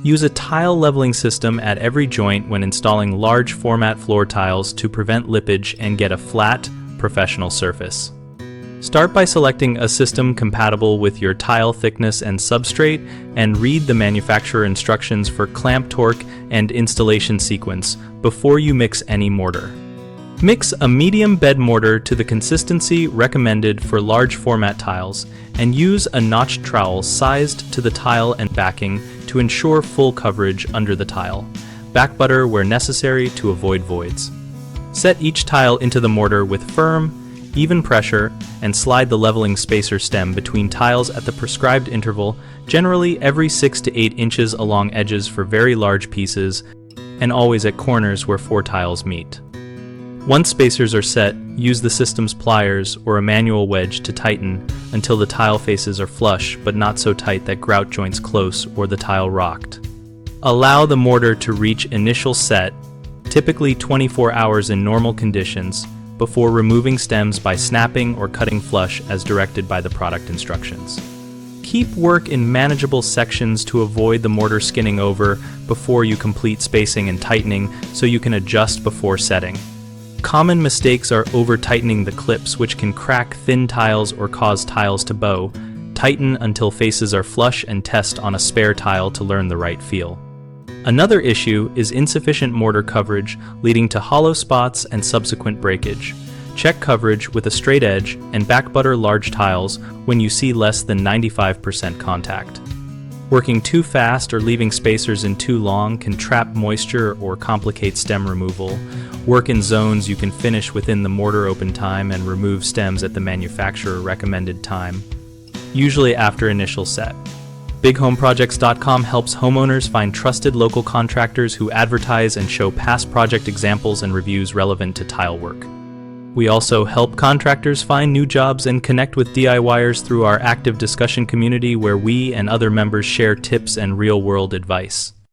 Use a tile leveling system at every joint when installing large format floor tiles to prevent lippage and get a flat, professional surface. Start by selecting a system compatible with your tile thickness and substrate, and read the manufacturer instructions for clamp torque and installation sequence before you mix any mortar. Mix a medium bed mortar to the consistency recommended for large format tiles, and use a notched trowel sized to the tile and backing to ensure full coverage under the tile. Back butter where necessary to avoid voids. Set each tile into the mortar with firm, even pressure, and slide the leveling spacer stem between tiles at the prescribed interval, generally every 6 to 8 inches along edges for very large pieces, and always at corners where 4 tiles meet. Once spacers are set, use the system's pliers or a manual wedge to tighten until the tile faces are flush but not so tight that grout joints close or the tile rocked. Allow the mortar to reach initial set, typically 24 hours in normal conditions, before removing stems by snapping or cutting flush as directed by the product instructions. Keep work in manageable sections to avoid the mortar skinning over before you complete spacing and tightening so you can adjust before setting. Common mistakes are over-tightening the clips, which can crack thin tiles or cause tiles to bow. Tighten until faces are flush and test on a spare tile to learn the right feel. Another issue is insufficient mortar coverage, leading to hollow spots and subsequent breakage. Check coverage with a straight edge and back butter large tiles when you see less than 95% contact. Working too fast or leaving spacers in too long can trap moisture or complicate stem removal. Work in zones you can finish within the mortar open time and remove stems at the manufacturer recommended time, usually after initial set. BigHomeProjects.com helps homeowners find trusted local contractors who advertise and show past project examples and reviews relevant to tile work. We also help contractors find new jobs and connect with DIYers through our active discussion community where we and other members share tips and real-world advice.